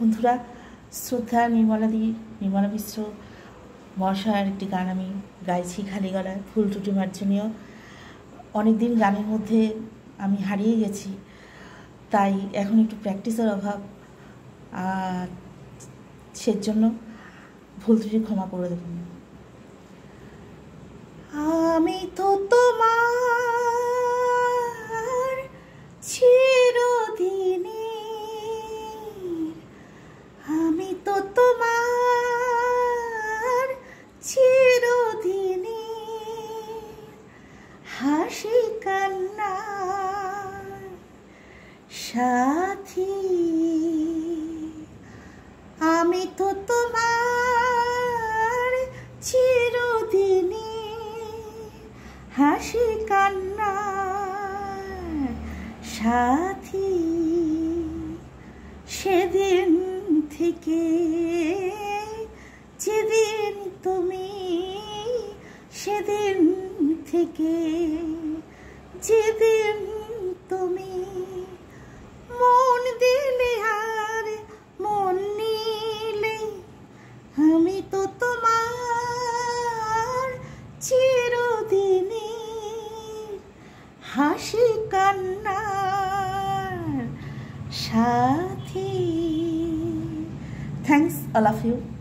বন্ধুরা, শ্রদ্ধা নির্মলা মিশ্র মহাশয়ের একটি গান আমি গাইছি খালি গলায়, ফুল টুটি মার্জনীয়। অনেকদিন গানের মধ্যে আমি হারিয়ে গেছি, তাই এখন একটু প্র্যাকটিসের অভাব, সেজন্য ভুল ত্রুটি ক্ষমা করে দেবেন। আমি তো তোমার চিরদিনই, আমি তো তোমার চিরদিনই হাসি কান্না সাথী। আমি তো তোমার চিরদিনই হাসি কান্না সাথী। সেদিন থেকে যেদিন তুমি, সেদিন থেকে যেদিন তুমি মন দিলে আর মন নিলে, আমি তো তোমার চিরদিনই হাসি কান্নার সাথী। Thanks, all of you.